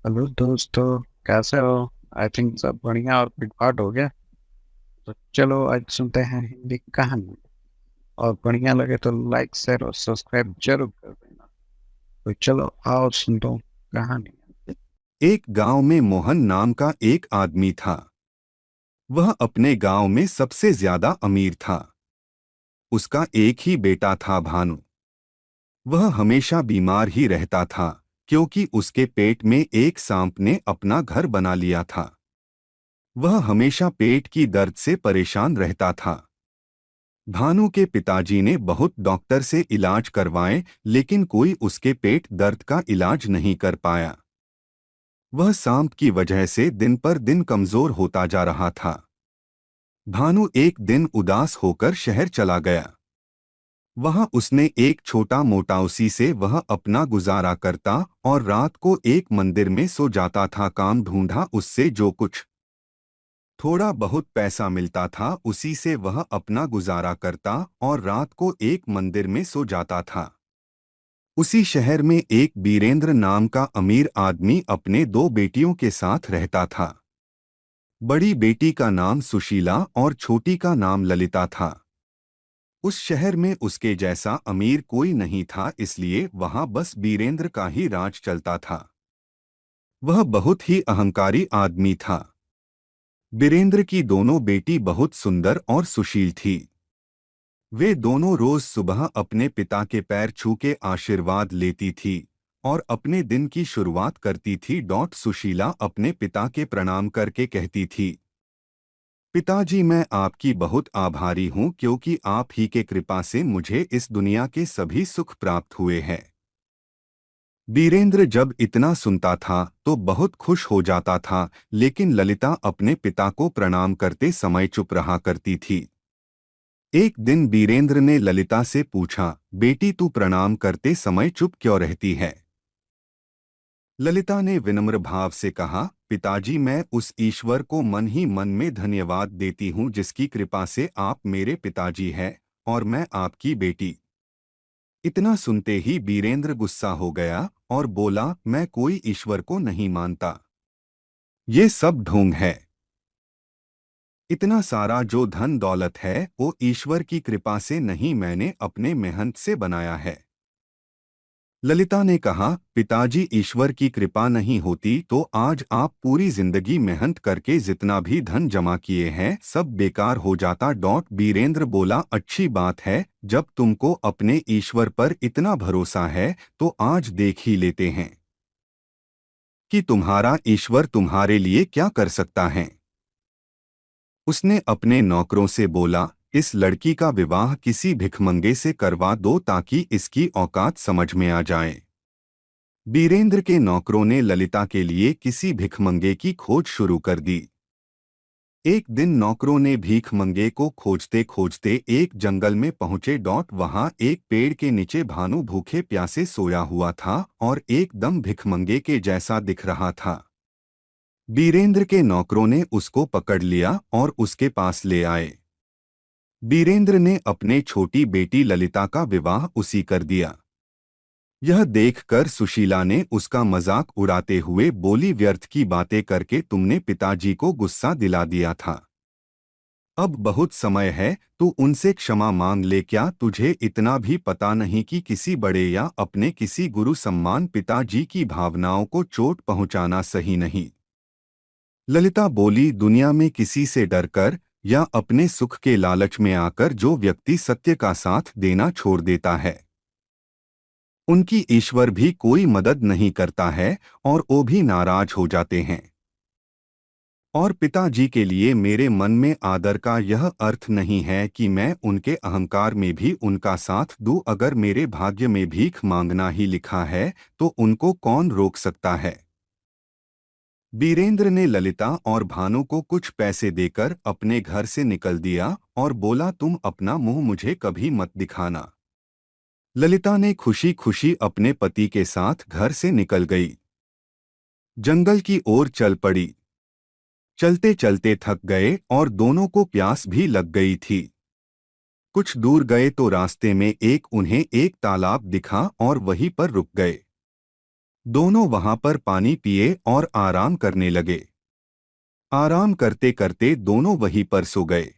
Hello दोस्तों, कैसे हो? आई थिंक सब बढ़िया और पिटपाट हो गया। तो चलो आज सुनते हैं हिंदी कहानी। और बढ़िया लगे तो लाइक शेयर और सब्सक्राइब जरूर कर देना। तो चलो आओ सुन दो कहानी। एक गांव में मोहन नाम का एक आदमी था। वह अपने गांव में सबसे ज्यादा अमीर था। उसका एक ही बेटा था भानु। वह हमेशा बीमार ही रहता था क्योंकि उसके पेट में एक सांप ने अपना घर बना लिया था। वह हमेशा पेट की दर्द से परेशान रहता था। भानु के पिताजी ने बहुत डॉक्टर से इलाज करवाए, लेकिन कोई उसके पेट दर्द का इलाज नहीं कर पाया। वह सांप की वजह से दिन पर दिन कमजोर होता जा रहा था। भानु एक दिन उदास होकर शहर चला गया। वहां उसने एक छोटा मोटा उसी से वह अपना गुजारा करता और रात को एक मंदिर में सो जाता था। काम ढूंढा, उससे जो कुछ थोड़ा बहुत पैसा मिलता था उसी से वह अपना गुजारा करता और रात को एक मंदिर में सो जाता था। उसी शहर में एक बीरेंद्र नाम का अमीर आदमी अपने दो बेटियों के साथ रहता था। बड़ी बेटी का नाम सुशीला और छोटी का नाम ललिता था। उस शहर में उसके जैसा अमीर कोई नहीं था, इसलिए वहां बस बीरेंद्र का ही राज चलता था। वह बहुत ही अहंकारी आदमी था। बीरेंद्र की दोनों बेटी बहुत सुंदर और सुशील थी। वे दोनों रोज सुबह अपने पिता के पैर छू के आशीर्वाद लेती थी और अपने दिन की शुरुआत करती थी। सुशीला अपने पिता के प्रणाम करके कहती थी, पिताजी, मैं आपकी बहुत आभारी हूँ क्योंकि आप ही के कृपा से मुझे इस दुनिया के सभी सुख प्राप्त हुए हैं। बीरेंद्र जब इतना सुनता था तो बहुत खुश हो जाता था, लेकिन ललिता अपने पिता को प्रणाम करते समय चुप रहा करती थी। एक दिन बीरेंद्र ने ललिता से पूछा, बेटी, तू प्रणाम करते समय चुप क्यों रहती है? ललिता ने विनम्र भाव से कहा, पिताजी, मैं उस ईश्वर को मन ही मन में धन्यवाद देती हूँ जिसकी कृपा से आप मेरे पिताजी हैं और मैं आपकी बेटी। इतना सुनते ही बीरेंद्र गुस्सा हो गया और बोला, मैं कोई ईश्वर को नहीं मानता। ये सब ढोंग है। इतना सारा जो धन दौलत है वो ईश्वर की कृपा से नहीं, मैंने अपने मेहनत से बनाया है। ललिता ने कहा, पिताजी, ईश्वर की कृपा नहीं होती तो आज आप पूरी जिंदगी मेहनत करके जितना भी धन जमा किए हैं सब बेकार हो जाता। बीरेंद्र बोला, अच्छी बात है, जब तुमको अपने ईश्वर पर इतना भरोसा है तो आज देख ही लेते हैं कि तुम्हारा ईश्वर तुम्हारे लिए क्या कर सकता है। उसने अपने नौकरों से बोला, इस लड़की का विवाह किसी भिखमंगे से करवा दो ताकि इसकी औकात समझ में आ जाए। बीरेंद्र के नौकरों ने ललिता के लिए किसी भिखमंगे की खोज शुरू कर दी। एक दिन नौकरों ने भीखमंगे को खोजते खोजते एक जंगल में पहुंचे। वहां एक पेड़ के नीचे भानु भूखे प्यासे सोया हुआ था और एकदम भिखमंगे के जैसा दिख रहा था। बीरेंद्र के नौकरों ने उसको पकड़ लिया और उसके पास ले आए। बीरेंद्र ने अपने छोटी बेटी ललिता का विवाह उसी कर दिया। यह देखकर सुशीला ने उसका मजाक उड़ाते हुए बोली, व्यर्थ की बातें करके तुमने पिताजी को गुस्सा दिला दिया था। अब बहुत समय है, तू उनसे क्षमा मांग ले। क्या तुझे इतना भी पता नहीं कि किसी बड़े या अपने किसी गुरु सम्मान पिताजी की भावनाओं को चोट पहुंचाना सही नहीं? ललिता बोली, दुनिया में किसी से डरकर या अपने सुख के लालच में आकर जो व्यक्ति सत्य का साथ देना छोड़ देता है उनकी ईश्वर भी कोई मदद नहीं करता है और वो भी नाराज हो जाते हैं। और पिताजी के लिए मेरे मन में आदर का यह अर्थ नहीं है कि मैं उनके अहंकार में भी उनका साथ दूं। अगर मेरे भाग्य में भीख मांगना ही लिखा है तो उनको कौन रोक सकता है? बीरेंद्र ने ललिता और भानु को कुछ पैसे देकर अपने घर से निकल दिया और बोला, तुम अपना मुंह मुझे कभी मत दिखाना। ललिता ने खुशी खुशी अपने पति के साथ घर से निकल गई। जंगल की ओर चल पड़ी। चलते चलते थक गए और दोनों को प्यास भी लग गई थी। कुछ दूर गए तो रास्ते में उन्हें एक तालाब दिखा और वहीं पर रुक गए। दोनों वहां पर पानी पिए और आराम करने लगे। आराम करते करते दोनों वहीं पर सो गए।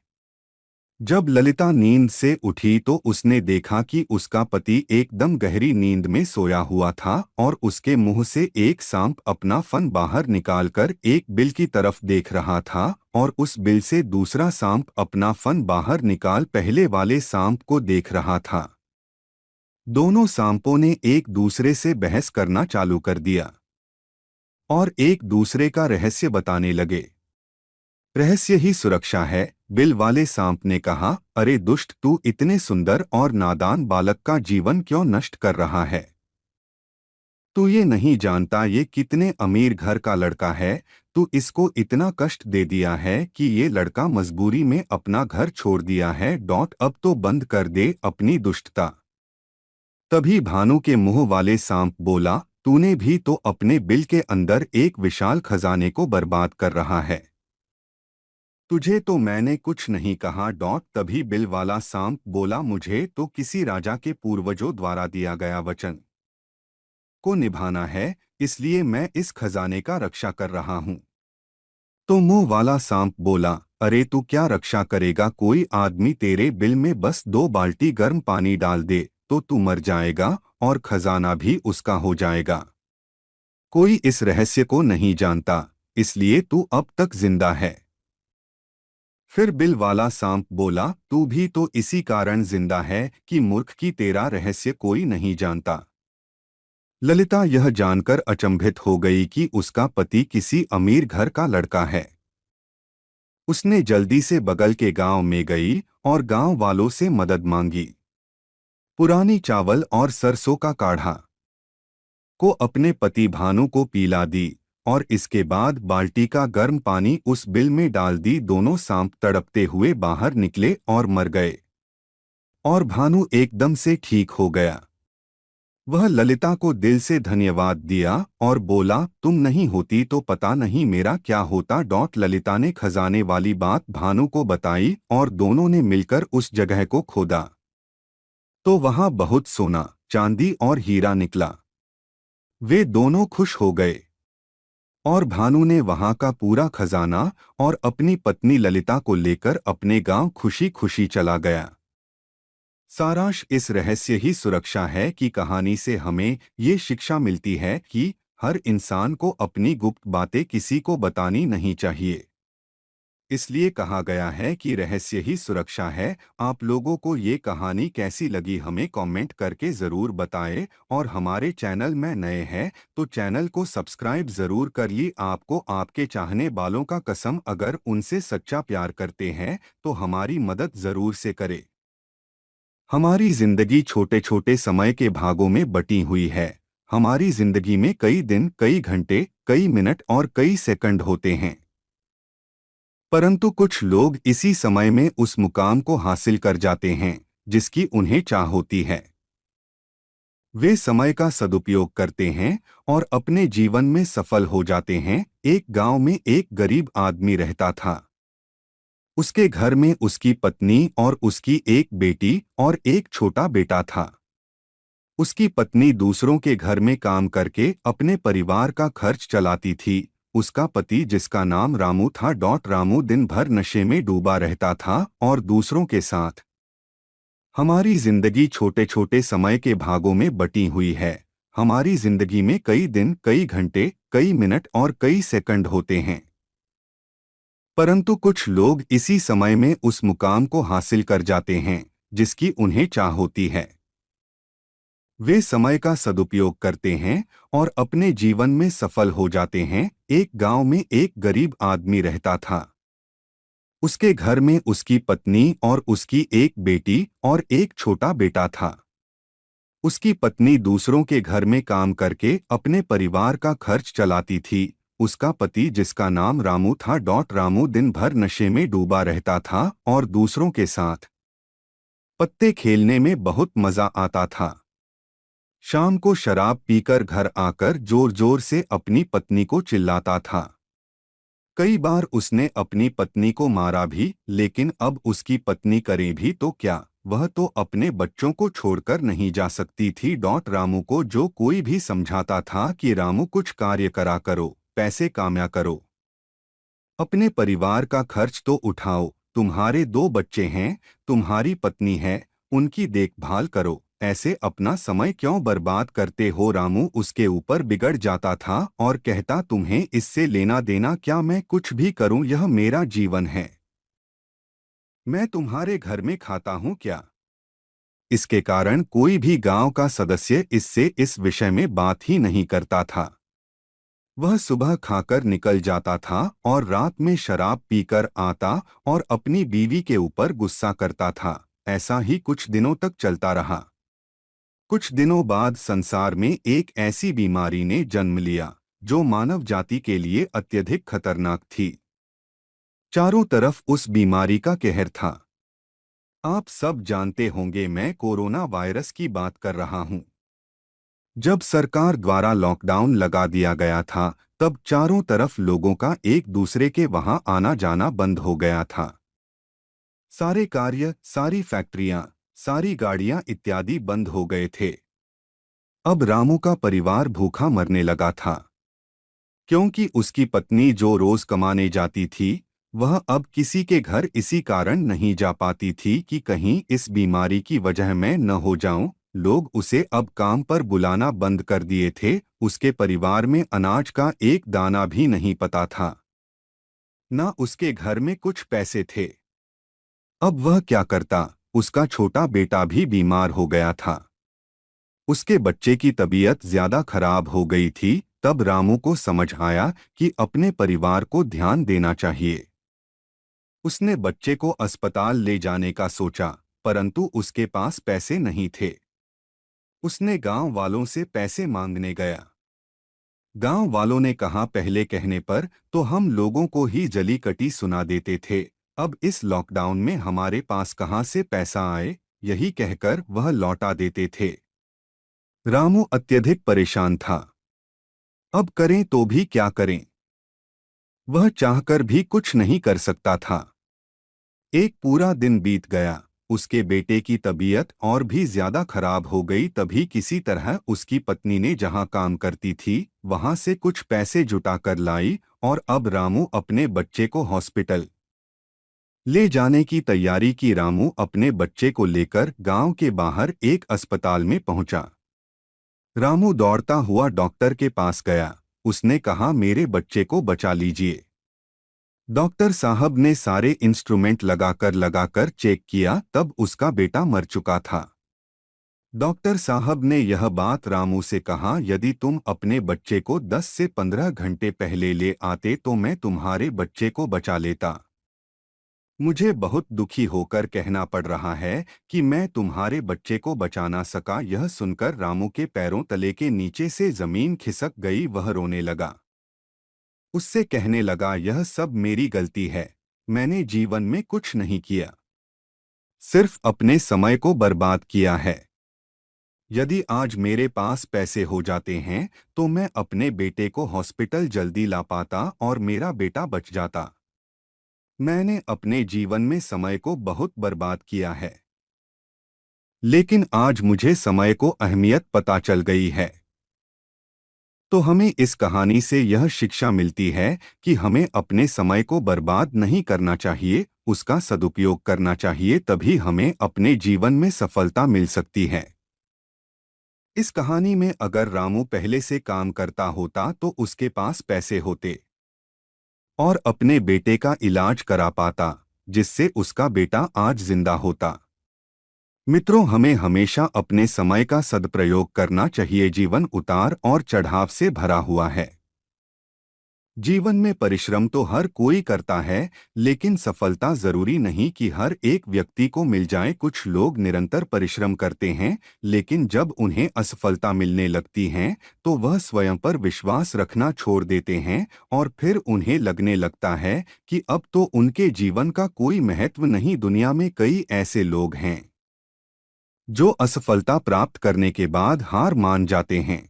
जब ललिता नींद से उठी तो उसने देखा कि उसका पति एकदम गहरी नींद में सोया हुआ था और उसके मुंह से एक सांप अपना फन बाहर निकालकर एक बिल की तरफ देख रहा था और उस बिल से दूसरा सांप अपना फन बाहर निकाल पहले वाले सांप को देख रहा था। दोनों सांपों ने एक दूसरे से बहस करना चालू कर दिया और एक दूसरे का रहस्य बताने लगे। रहस्य ही सुरक्षा है, बिल वाले सांप ने कहा। अरे दुष्ट, तू इतने सुंदर और नादान बालक का जीवन क्यों नष्ट कर रहा है? तू ये नहीं जानता ये कितने अमीर घर का लड़का है। तू इसको इतना कष्ट दे दिया है कि ये लड़का मजबूरी में अपना घर छोड़ दिया है। अब तो बंद कर दे अपनी दुष्टता। तभी भानु के मुंह वाले सांप बोला, तूने भी तो अपने बिल के अंदर एक विशाल खजाने को बर्बाद कर रहा है। तुझे तो मैंने कुछ नहीं कहा। तभी बिल वाला सांप बोला, मुझे तो किसी राजा के पूर्वजों द्वारा दिया गया वचन को निभाना है, इसलिए मैं इस खजाने का रक्षा कर रहा हूँ। तो मुंह वाला सांप बोला, अरे तू क्या रक्षा करेगा? कोई आदमी तेरे बिल में बस 2 बाल्टी गर्म पानी डाल दे तो तू मर जाएगा और खजाना भी उसका हो जाएगा। कोई इस रहस्य को नहीं जानता, इसलिए तू अब तक जिंदा है। फिर बिल वाला सांप बोला, तू भी तो इसी कारण जिंदा है कि मूर्ख की तेरा रहस्य कोई नहीं जानता। ललिता यह जानकर अचंभित हो गई कि उसका पति किसी अमीर घर का लड़का है। उसने जल्दी से बगल के गांव में गई और गांव वालों से मदद मांगी। पुरानी चावल और सरसों का काढ़ा को अपने पति भानु को पिला दी और इसके बाद बाल्टी का गर्म पानी उस बिल में डाल दी। दोनों सांप तड़पते हुए बाहर निकले और मर गए और भानु एकदम से ठीक हो गया। वह ललिता को दिल से धन्यवाद दिया और बोला, तुम नहीं होती तो पता नहीं मेरा क्या होता। ललिता ने खजाने वाली बात भानु को बताई और दोनों ने मिलकर उस जगह को खोदा तो वहां बहुत सोना, चांदी और हीरा निकला। वे दोनों खुश हो गए और भानु ने वहां का पूरा खजाना और अपनी पत्नी ललिता को लेकर अपने गांव खुशी खुशी चला गया। सारांश इस रहस्य ही सुरक्षा है कि कहानी से हमें ये शिक्षा मिलती है कि हर इंसान को अपनी गुप्त बातें किसी को बतानी नहीं चाहिए। इसलिए कहा गया है कि रहस्य ही सुरक्षा है। आप लोगों को ये कहानी कैसी लगी हमें कमेंट करके ज़रूर बताएं और हमारे चैनल में नए हैं तो चैनल को सब्सक्राइब ज़रूर करिए। आपको आपके चाहने वालों का कसम अगर उनसे सच्चा प्यार करते हैं तो हमारी मदद ज़रूर से करें। हमारी जिंदगी छोटे छोटे समय के भागों में बटी हुई है। हमारी जिंदगी में कई दिन, कई घंटे, कई मिनट और कई सेकंड होते हैं, परंतु कुछ लोग इसी समय में उस मुकाम को हासिल कर जाते हैं जिसकी उन्हें चाह होती है। वे समय का सदुपयोग करते हैं और अपने जीवन में सफल हो जाते हैं। एक गांव में एक गरीब आदमी रहता था। उसके घर में उसकी पत्नी और उसकी एक बेटी और एक छोटा बेटा था। उसकी पत्नी दूसरों के घर में काम करके अपने परिवार का खर्च चलाती थी। उसका पति जिसका नाम रामू था, रामू दिन भर नशे में डूबा रहता था और दूसरों के साथ। हमारी जिंदगी छोटे छोटे समय के भागों में बटी हुई है। हमारी जिंदगी में कई दिन, कई घंटे, कई मिनट और कई सेकंड होते हैं, परंतु कुछ लोग इसी समय में उस मुकाम को हासिल कर जाते हैं जिसकी उन्हें चाह होती है। वे समय का सदुपयोग करते हैं और अपने जीवन में सफल हो जाते हैं। एक गांव में एक गरीब आदमी रहता था। उसके घर में उसकी पत्नी और उसकी एक बेटी और एक छोटा बेटा था। उसकी पत्नी दूसरों के घर में काम करके अपने परिवार का खर्च चलाती थी। उसका पति जिसका नाम रामू था, रामू दिन भर नशे में डूबा रहता था और दूसरों के साथ पत्ते खेलने में बहुत मजा आता था। शाम को शराब पीकर घर आकर जोर जोर से अपनी पत्नी को चिल्लाता था। कई बार उसने अपनी पत्नी को मारा भी, लेकिन अब उसकी पत्नी करे भी तो क्या, वह तो अपने बच्चों को छोड़कर नहीं जा सकती थी। रामू को जो कोई भी समझाता था कि रामू कुछ कार्य करा करो, पैसे कामया करो, अपने परिवार का खर्च तो उठाओ, तुम्हारे 2 बच्चे हैं, तुम्हारी पत्नी है, उनकी देखभाल करो, ऐसे अपना समय क्यों बर्बाद करते हो। रामू उसके ऊपर बिगड़ जाता था और कहता, तुम्हें इससे लेना देना क्या, मैं कुछ भी करूं, यह मेरा जीवन है, मैं तुम्हारे घर में खाता हूं क्या। इसके कारण कोई भी गांव का सदस्य इससे इस विषय में बात ही नहीं करता था। वह सुबह खाकर निकल जाता था और रात में शराब पीकर आता और अपनी बीवी के ऊपर गुस्सा करता था। ऐसा ही कुछ दिनों तक चलता रहा। कुछ दिनों बाद संसार में एक ऐसी बीमारी ने जन्म लिया जो मानव जाति के लिए अत्यधिक खतरनाक थी। चारों तरफ उस बीमारी का कहर था। आप सब जानते होंगे, मैं कोरोना वायरस की बात कर रहा हूं। जब सरकार द्वारा लॉकडाउन लगा दिया गया था, तब चारों तरफ लोगों का एक दूसरे के वहां आना जाना बंद हो गया था। सारे कार्य, सारी फैक्ट्रियां, सारी गाड़ियां इत्यादि बंद हो गए थे। अब रामू का परिवार भूखा मरने लगा था, क्योंकि उसकी पत्नी जो रोज कमाने जाती थी, वह अब किसी के घर इसी कारण नहीं जा पाती थी कि कहीं इस बीमारी की वजह मैं न हो जाऊं। लोग उसे अब काम पर बुलाना बंद कर दिए थे। उसके परिवार में अनाज का एक दाना भी नहीं पता था, न उसके घर में कुछ पैसे थे। अब वह क्या करता। उसका छोटा बेटा भी बीमार हो गया था। उसके बच्चे की तबीयत ज्यादा खराब हो गई थी। तब रामू को समझ आया कि अपने परिवार को ध्यान देना चाहिए। उसने बच्चे को अस्पताल ले जाने का सोचा, परंतु उसके पास पैसे नहीं थे। उसने गांव वालों से पैसे मांगने गया। गांव वालों ने कहा, पहले कहने पर तो हम लोगों को ही जली कटी सुना देते थे, अब इस लॉकडाउन में हमारे पास कहां से पैसा आए, यही कहकर वह लौटा देते थे। रामू अत्यधिक परेशान था। अब करें तो भी क्या करें। वह चाहकर भी कुछ नहीं कर सकता था। एक पूरा दिन बीत गया। उसके बेटे की तबीयत और भी ज्यादा खराब हो गई। तभी किसी तरह उसकी पत्नी ने जहां काम करती थी, वहां से कुछ पैसे जुटाकर लाई और अब रामू अपने बच्चे को हॉस्पिटल ले जाने की तैयारी की। रामू अपने बच्चे को लेकर गांव के बाहर एक अस्पताल में पहुंचा। रामू दौड़ता हुआ डॉक्टर के पास गया। उसने कहा, मेरे बच्चे को बचा लीजिए। डॉक्टर साहब ने सारे इंस्ट्रूमेंट लगाकर चेक किया, तब उसका बेटा मर चुका था। डॉक्टर साहब ने यह बात रामू से कहा, यदि तुम अपने बच्चे को 10 से 15 घंटे पहले ले आते तो मैं तुम्हारे बच्चे को बचा लेता। मुझे बहुत दुखी होकर कहना पड़ रहा है कि मैं तुम्हारे बच्चे को बचा ना सका। यह सुनकर रामू के पैरों तले के नीचे से जमीन खिसक गई। वह रोने लगा। उससे कहने लगा, यह सब मेरी गलती है, मैंने जीवन में कुछ नहीं किया, सिर्फ अपने समय को बर्बाद किया है। यदि आज मेरे पास पैसे हो जाते हैं तो मैं अपने बेटे को हॉस्पिटल जल्दी ला पाता और मेरा बेटा बच जाता। मैंने अपने जीवन में समय को बहुत बर्बाद किया है, लेकिन आज मुझे समय को अहमियत पता चल गई है। तो हमें इस कहानी से यह शिक्षा मिलती है कि हमें अपने समय को बर्बाद नहीं करना चाहिए, उसका सदुपयोग करना चाहिए, तभी हमें अपने जीवन में सफलता मिल सकती है। इस कहानी में अगर रामू पहले से काम करता होता तो उसके पास पैसे होते और अपने बेटे का इलाज करा पाता, जिससे उसका बेटा आज जिंदा होता। मित्रों, हमें हमेशा अपने समय का सदुपयोग करना चाहिए। जीवन उतार और चढ़ाव से भरा हुआ है। जीवन में परिश्रम तो हर कोई करता है, लेकिन सफलता जरूरी नहीं कि हर एक व्यक्ति को मिल जाए। कुछ लोग निरंतर परिश्रम करते हैं, लेकिन जब उन्हें असफलता मिलने लगती है तो वह स्वयं पर विश्वास रखना छोड़ देते हैं और फिर उन्हें लगने लगता है कि अब तो उनके जीवन का कोई महत्व नहीं। दुनिया में कई ऐसे लोग हैं जो असफलता प्राप्त करने के बाद हार मान जाते हैं।